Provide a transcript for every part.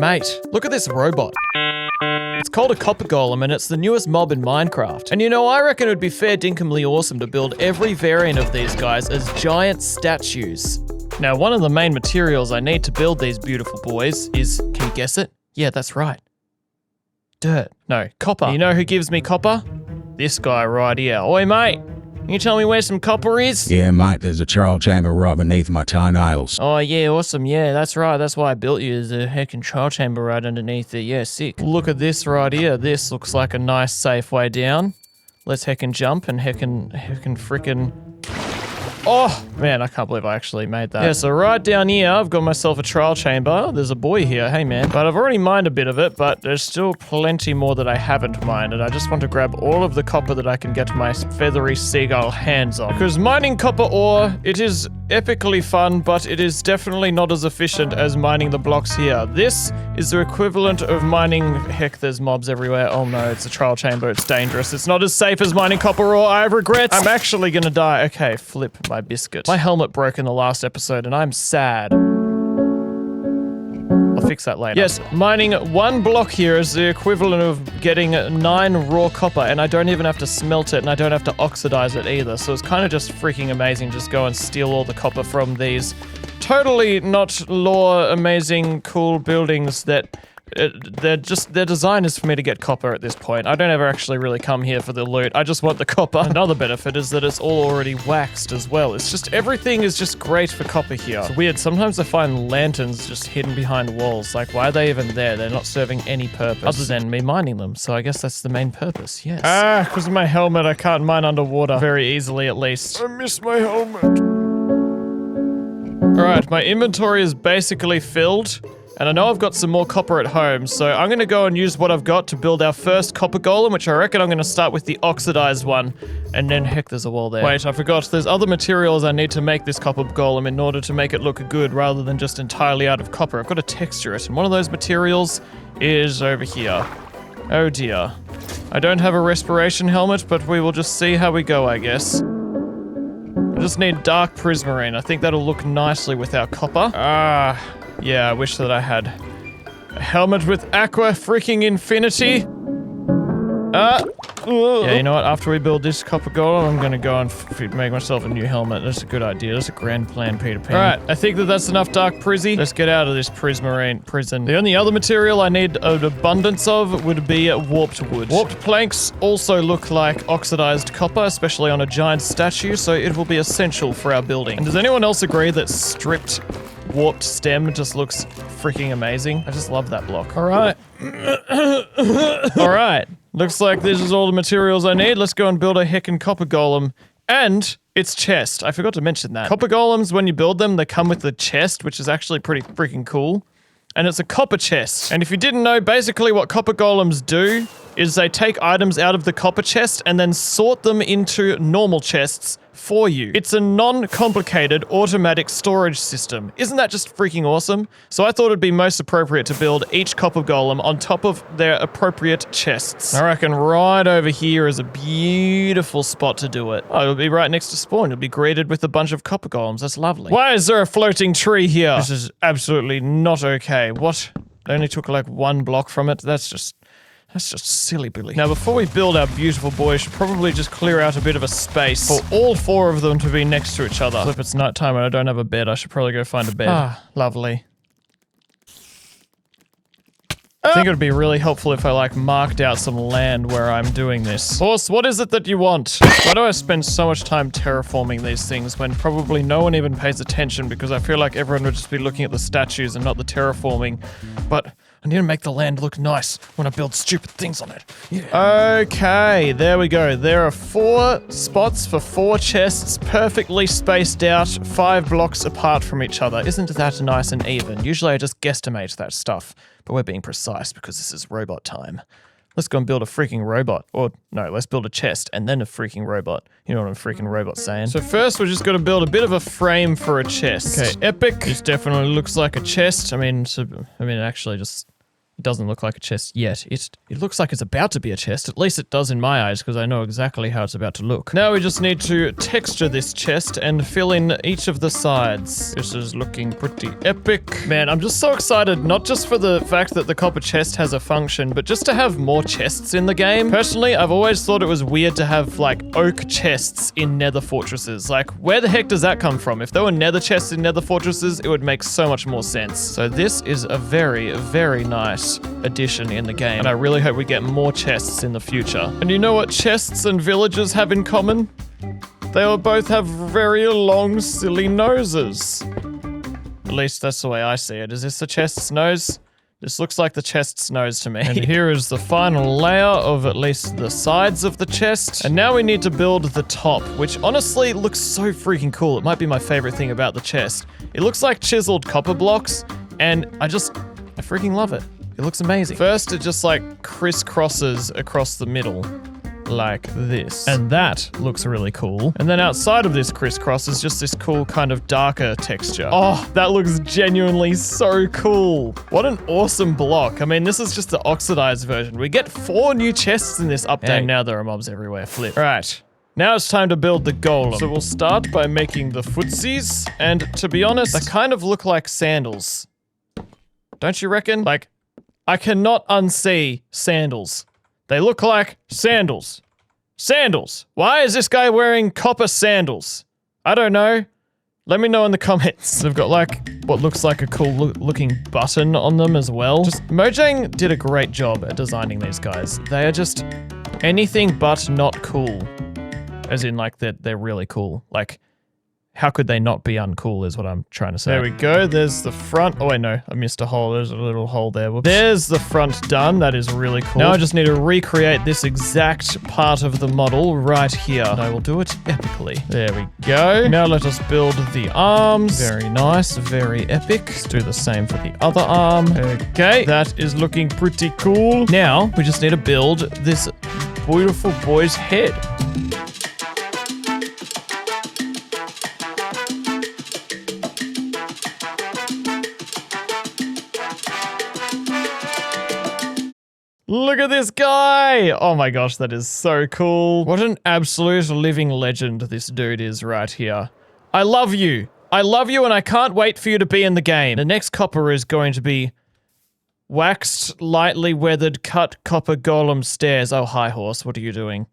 Mate, look at this robot. It's called a copper golem and it's the newest mob in Minecraft. And you know, I reckon it would be fair dinkumly awesome to build every variant of these guys as giant statues. Now, one of the main materials I need to build these beautiful boys is, can you guess it? Yeah, that's right. Dirt. No, copper. You know who gives me copper? This guy right here. Oi, mate. Can you tell me where some copper is? Yeah, mate, there's a trial chamber right beneath my toenails. Oh, yeah, awesome. Yeah, that's right. That's why I built you. There's a heckin' trial chamber right underneath it. Yeah, sick. Look at this right here. This looks like a nice, safe way down. Let's heckin' jump and heckin' frickin'... Oh, man, I can't believe I actually made that. Yeah, so right down here, I've got myself a trial chamber. There's a boy here, hey man. But I've already mined a bit of it, but there's still plenty more that I haven't mined, and I just want to grab all of the copper that I can get my feathery seagull hands on. Because mining copper ore, it is epically fun, but it is definitely not as efficient as mining the blocks here. This is the equivalent of mining... Heck, there's mobs everywhere. Oh no, it's a trial chamber, it's dangerous. It's not as safe as mining copper ore, I have regrets. I'm actually gonna die. Okay, flip my biscuit. My helmet broke in the last episode and I'm sad. I'll fix that later. Yes, mining one block here is the equivalent of getting 9 raw copper, and I don't even have to smelt it and I don't have to oxidize it either, so it's kind of just freaking amazing. Just go and steal all the copper from these totally not lore amazing cool buildings that their design is for me to get copper at this point. I don't ever actually really come here for the loot. I just want the copper. Another benefit is that it's all already waxed as well. It's just, everything is just great for copper here. It's weird. Sometimes I find lanterns just hidden behind walls. Like, why are they even there? They're not serving any purpose other than me mining them. So I guess that's the main purpose, yes. Ah, because of my helmet, I can't mine underwater very easily at least. I miss my helmet. Alright, my inventory is basically filled. And I know I've got some more copper at home, so I'm gonna go and use what I've got to build our first copper golem, which I reckon I'm gonna start with the oxidized one. And then, heck, there's a wall there. Wait, I forgot. There's other materials I need to make this copper golem in order to make it look good rather than just entirely out of copper. I've got to texture it, and one of those materials is over here. Oh dear. I don't have a respiration helmet, but we will just see how we go, I guess. I just need dark prismarine. I think that'll look nicely with our copper. Yeah, I wish that I had a helmet with aqua freaking infinity. Yeah, you know what? After we build this copper golem, I'm gonna go and make myself a new helmet. That's a good idea. That's a grand plan, Peter Pan. Alright, I think that that's enough dark prizzy. Let's get out of this prismarine prison. The only other material I need an abundance of would be warped wood. Warped planks also look like oxidized copper, especially on a giant statue, so it will be essential for our building. And does anyone else agree that stripped warped stem just looks freaking amazing? I just love that block. Alright. Alright. Looks like this is all the materials I need. Let's go and build a heckin' copper golem. And its chest. I forgot to mention that. Copper golems, when you build them, they come with the chest, which is actually pretty freaking cool. And it's a copper chest. And if you didn't know, basically what copper golems do is they take items out of the copper chest and then sort them into normal chests for you. It's a non-complicated automatic storage system. Isn't that just freaking awesome? So I thought it'd be most appropriate to build each copper golem on top of their appropriate chests. I reckon right over here is a beautiful spot to do it. Oh, it'll be right next to spawn. You'll be greeted with a bunch of copper golems. That's lovely. Why is there a floating tree here? This is absolutely not okay. What? I only took like 1 block from it. That's just silly Billy. Now, before we build our beautiful boy, I should probably just clear out a bit of a space for all 4 of them to be next to each other. So if it's nighttime and I don't have a bed, I should probably go find a bed. Ah, lovely. I think it would be really helpful if I, like, marked out some land where I'm doing this. Horse, what is it that you want? Why do I spend so much time terraforming these things when probably no one even pays attention because I feel like everyone would just be looking at the statues and not the terraforming. But I need to make the land look nice when I build stupid things on it. Yeah. Okay, there we go. There are 4 spots for 4 chests, perfectly spaced out, 5 blocks apart from each other. Isn't that nice and even? Usually I just guesstimate that stuff, but we're being precise because this is robot time. Let's go and build a freaking robot. Or, no, let's build a chest and then a freaking robot. You know what a freaking robot's saying. So first, we're just gonna build a bit of a frame for a chest. Okay, epic. This definitely looks like a chest. I mean, actually just It doesn't look like a chest yet. It looks like it's about to be a chest. At least it does in my eyes, because I know exactly how it's about to look. Now we just need to texture this chest and fill in each of the sides. This is looking pretty epic. Man, I'm just so excited, not just for the fact that the copper chest has a function, but just to have more chests in the game. Personally, I've always thought it was weird to have, like, oak chests in nether fortresses. Like, where the heck does that come from? If there were nether chests in nether fortresses, it would make so much more sense. So this is a very, very nice addition in the game, and I really hope we get more chests in the future. And you know what chests and villagers have in common? They all both have very long, silly noses. At least that's the way I see it. Is this the chest's nose? This looks like the chest's nose to me. And here is the final layer of at least the sides of the chest. And now we need to build the top, which honestly looks so freaking cool. It might be my favorite thing about the chest. It looks like chiseled copper blocks, and I freaking love it. It looks amazing. First, it just like crisscrosses across the middle. Like this. And that looks really cool. And then outside of this crisscross is just this cool kind of darker texture. Oh, that looks genuinely so cool. What an awesome block. I mean, this is just the oxidized version. We get 4 new chests in this update. And now there are mobs everywhere. Flip. All right. Now it's time to build the golem. So we'll start by making the footsies. And to be honest, they kind of look like sandals. Don't you reckon? Like, I cannot unsee sandals. They look like sandals. Sandals. Why is this guy wearing copper sandals? I don't know. Let me know in the comments. They've got like what looks like a cool looking button on them as well. Mojang did a great job at designing these guys. They are just anything but not cool. As in like they're really cool. Like, how could they not be uncool is what I'm trying to say. There we go. There's the front. Oh, wait, no. I missed a hole. There's a little hole there. Whoops. There's the front done. That is really cool. Now I just need to recreate this exact part of the model right here. And I will do it epically. There we go. Now let us build the arms. Very nice. Very epic. Let's do the same for the other arm. Okay. That is looking pretty cool. Now we just need to build this beautiful boy's head. Look at this guy! Oh my gosh, that is so cool. What an absolute living legend this dude is right here. I love you. I love you and I can't wait for you to be in the game. The next copper is going to be waxed, lightly weathered, cut copper golem stairs. Oh, hi horse, what are you doing?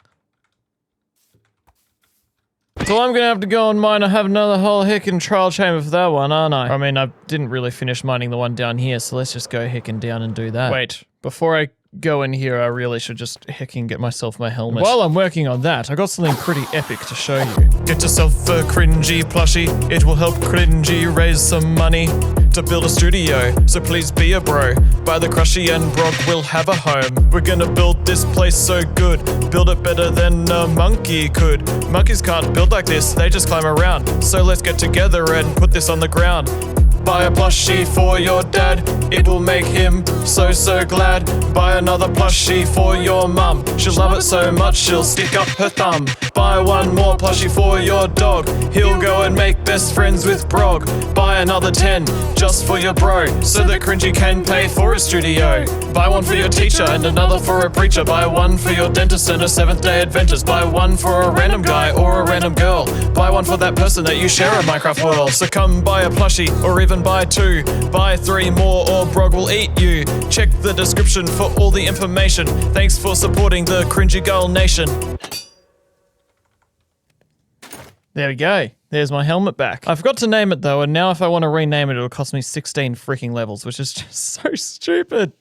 So I'm gonna have to go and mine. I have another whole heckin' trial chamber for that one, aren't I? I mean, I didn't really finish mining the one down here, so let's just go heckin' down and do that. Wait, before I go in here, I really should just heckin' get myself my helmet. While I'm working on that, I got something pretty epic to show you. Get yourself a cringy plushie. It will help cringy raise some money to build a studio. So please be a bro. Buy the crushy and Brock will have a home. We're gonna build this place so good. Build it better than a monkey could. Monkeys can't build like this, they just climb around. So let's get together and put this on the ground. Buy a plushie for your dad, it will make him so glad. Buy another plushie for your mum, she'll love it so much she'll stick up her thumb. Buy one more plushie for your dog, he'll go and make best friends with Brog. Buy another 10 just for your bro, so that Cringy can pay for a studio. Buy one for your teacher and another for a preacher. Buy one for your dentist and a 7th-day Adventist. Buy one for a random guy or a random girl. Buy one for that person that you share a Minecraft world. So come buy a plushie or even buy 2. Buy 3 more or Brog will eat you. Check the description for all the information. Thanks for supporting the CringyGull Nation. There we go. There's my helmet back. I forgot to name it though, and now if I want to rename it, it'll cost me 16 freaking levels, which is just so stupid.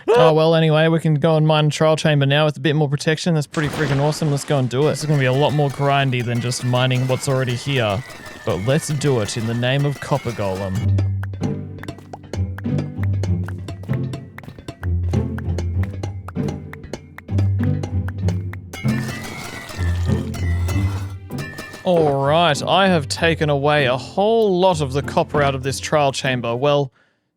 Oh, well, anyway, we can go and mine a trial chamber now with a bit more protection. That's pretty freaking awesome. Let's go and do it. This is going to be a lot more grindy than just mining what's already here. But let's do it in the name of Copper Golem. Alright, I have taken away a whole lot of the copper out of this trial chamber. Well,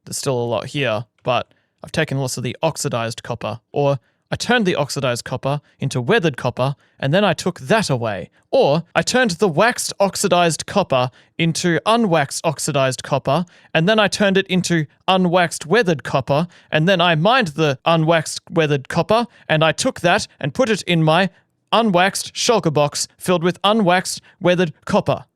there's still a lot here, but I've taken lots of the oxidized copper, or I turned the oxidized copper into weathered copper, and then I took that away. Or I turned the waxed oxidized copper into unwaxed oxidized copper, and then I turned it into unwaxed weathered copper, and then I mined the unwaxed weathered copper, and I took that and put it in my unwaxed shulker box filled with unwaxed weathered copper.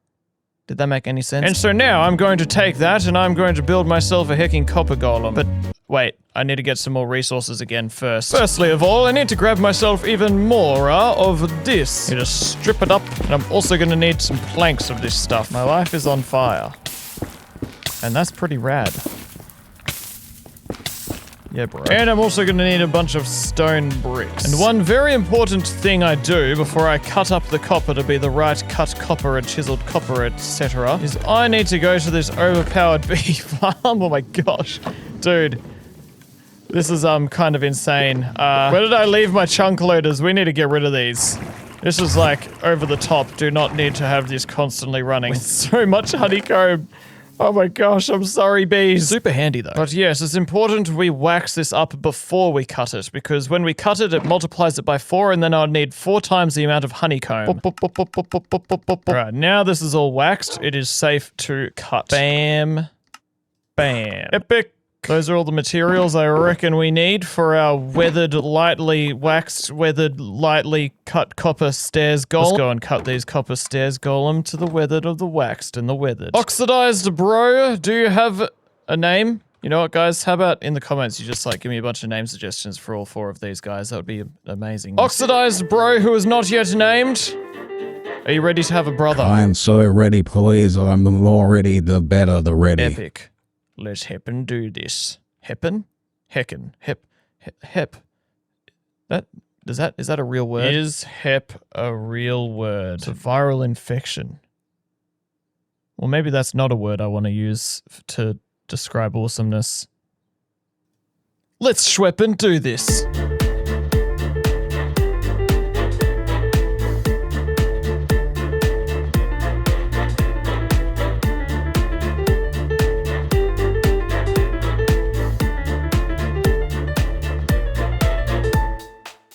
Did that make any sense? And so now I'm going to take that and I'm going to build myself a hecking copper golem. But wait, I need to get some more resources again first. Firstly of all, I need to grab myself even more of this. I need to strip it up, and I'm also going to need some planks of this stuff. My life is on fire. And that's pretty rad. Yeah, bro. And I'm also gonna need a bunch of stone bricks. And one very important thing I do before I cut up the copper to be the right cut copper and chiseled copper, etc., is I need to go to this overpowered bee farm. Oh my gosh. Dude. This is, kind of insane. Where did I leave my chunk loaders? We need to get rid of these. This is like over the top. Do not need to have this constantly running. With so much honeycomb. Oh my gosh, I'm sorry, bees. Super handy though. But yes, it's important we wax this up before we cut it, because when we cut it, it multiplies it by 4, and then I'll need 4 times the amount of honeycomb. Alright, now this is all waxed, it is safe to cut. Bam. Bam. Epic. Those are all the materials I reckon we need for our weathered, lightly waxed, weathered, lightly cut copper stairs golem. Let's go and cut these copper stairs golem to the weathered of the waxed and the weathered. Oxidized bro, do you have a name? You know what, guys? How about in the comments you just like give me a bunch of name suggestions for all 4 of these guys? That would be amazing. Oxidized bro who is not yet named. Are you ready to have a brother? I am so ready, please. I'm the more ready, the better the ready. Epic. Let's heppen do this. Heppen? Hecken. Hep. Is that a real word? Is hep a real word? It's a viral infection. Well, maybe that's not a word I want to use to describe awesomeness. Let's schwepp and do this.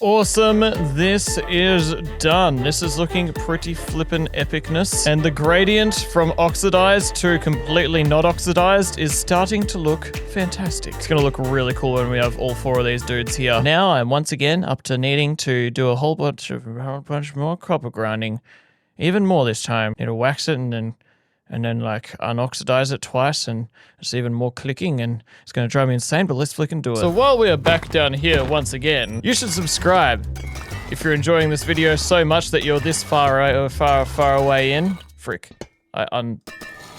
Awesome, this is done. This is looking pretty flippin' epicness. And the gradient from oxidized to completely not oxidized is starting to look fantastic. It's gonna look really cool when we have all 4 of these dudes here. Now I'm once again up to needing to do a whole bunch more copper grinding. Even more this time. Need to wax it and then like unoxidize it twice, and it's even more clicking, and it's gonna drive me insane, but let's flicken do it. So while we are back down here once again, you should subscribe if you're enjoying this video so much that you're this far away in. Frick, I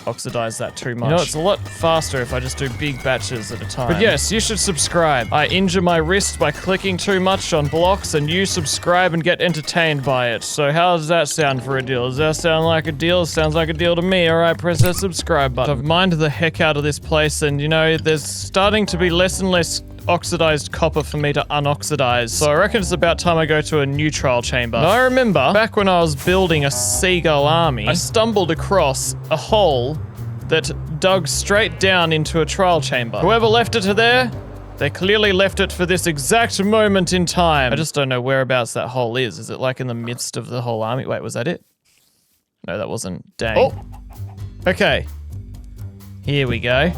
unoxidized that too much. You know, it's a lot faster if I just do big batches at a time. But yes, you should subscribe. I injure my wrist by clicking too much on blocks, and you subscribe and get entertained by it. So how does that sound for a deal? Does that sound like a deal? It sounds like a deal to me. Alright, press that subscribe button. I've mined the heck out of this place, and you know, there's starting to be less and less oxidized copper for me to unoxidize. So I reckon it's about time I go to a new trial chamber. Now I remember, back when I was building a seagull army, I stumbled across a hole that dug straight down into a trial chamber. Whoever left it to there, they clearly left it for this exact moment in time. I just don't know whereabouts that hole is. Is it like in the midst of the whole army? Wait, was that it? No, that wasn't. Dang. Oh! Okay. Here we go.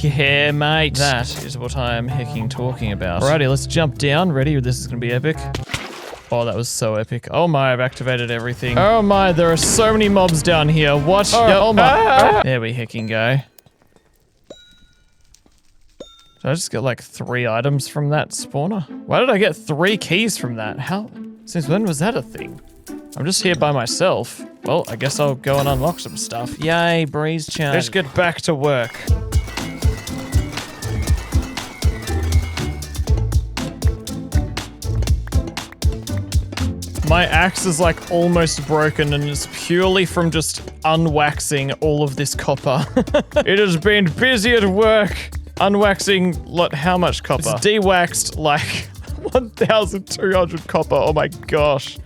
Yeah, mate. That is what I'm hecking talking about. Alrighty, let's jump down. Ready? This is gonna be epic. Oh, that was so epic. Oh my, I've activated everything. Oh my, there are so many mobs down here. What? Oh my. Ah! There we hecking go. Did I just get like 3 items from that spawner? Why did I get 3 keys from that? How? Since when was that a thing? I'm just here by myself. Well, I guess I'll go and unlock some stuff. Yay, breeze charge. Let's get back to work. My axe is like almost broken, and it's purely from just unwaxing all of this copper. It has been busy at work unwaxing how much copper? It's de-waxed like 1,200 copper. Oh my gosh.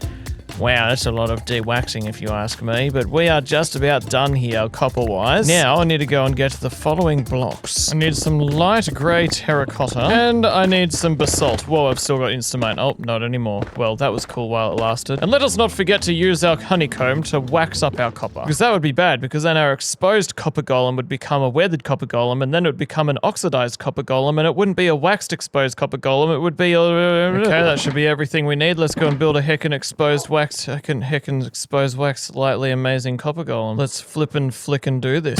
Wow, that's a lot of de-waxing if you ask me, but we are just about done here copper-wise. Now I need to go and get the following blocks. I need some light grey terracotta, and I need some basalt. Whoa, I've still got Instamine. Oh, not anymore. Well, that was cool while it lasted. And let us not forget to use our honeycomb to wax up our copper, because that would be bad, because then our exposed copper golem would become a weathered copper golem, and then it would become an oxidized copper golem, and it wouldn't be a waxed exposed copper golem, it would be a... Okay, that should be everything we need. Let's go and build a heckin' exposed exposed wax slightly amazing copper golem. Let's flip and flick and do this.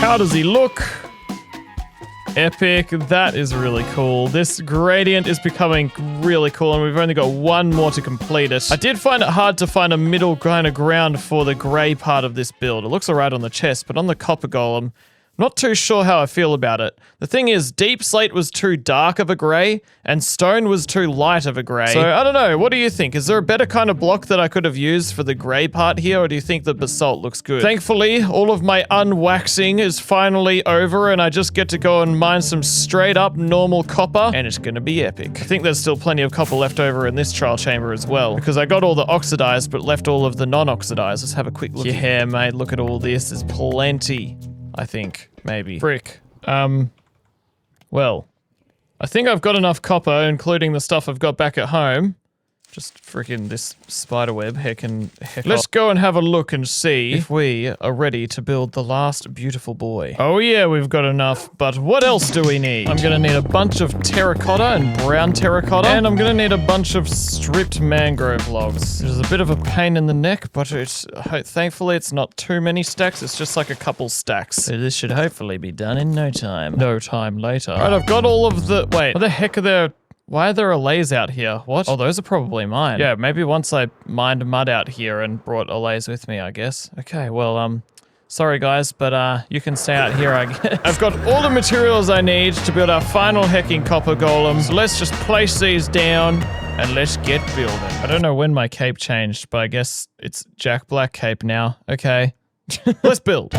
How does he look? Epic. That is really cool. This gradient is becoming really cool, and we've only got one more to complete it. I did find it hard to find a middle kind of ground for the grey part of this build. It looks alright on the chest, but on the copper golem, not too sure how I feel about it. The thing is, deep slate was too dark of a grey, and stone was too light of a grey. So, I don't know, what do you think? Is there a better kind of block that I could have used for the grey part here, or do you think the basalt looks good? Thankfully, all of my unwaxing is finally over, and I just get to go and mine some straight up normal copper, and it's gonna be epic. I think there's still plenty of copper left over in this trial chamber as well, because I got all the oxidized, but left all of the non-oxidized. Let's have a quick look. Yeah, mate, look at all this. There's plenty. I think, maybe. Frick. Well, I think I've got enough copper, including the stuff I've got back at home. Just freaking this spiderweb, heck. Let's go and have a look and see if we are ready to build the last beautiful boy. Oh yeah, we've got enough, but what else do we need? I'm gonna need a bunch of terracotta and brown terracotta, and I'm gonna need a bunch of stripped mangrove logs. It is a bit of a pain in the neck, but thankfully it's not too many stacks, it's just like a couple stacks. So this should hopefully be done in no time. No time later. Alright, I've got all of the- wait, what the heck are there? Why are there allays out here? What? Oh, those are probably mine. Yeah, maybe once I mined mud out here and brought allays with me, I guess. Okay, well, sorry guys, but you can stay out here, I guess. I've got all the materials I need to build our final hecking copper golem. So let's just place these down and let's get building. I don't know when my cape changed, but I guess it's Jack Black cape now. Okay. Let's build.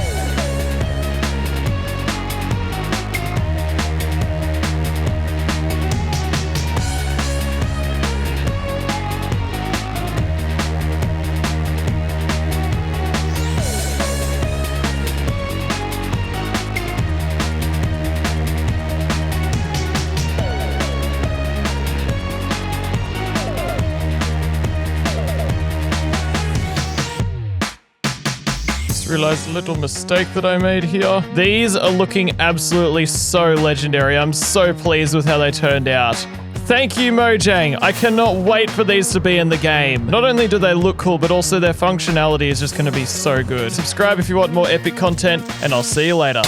Realized a little mistake that I made here. These are looking absolutely so legendary. I'm so pleased with how they turned out. Thank you, Mojang. I cannot wait for these to be in the game. Not only do they look cool, but also their functionality is just going to be so good. Subscribe if you want more epic content, and I'll see you later.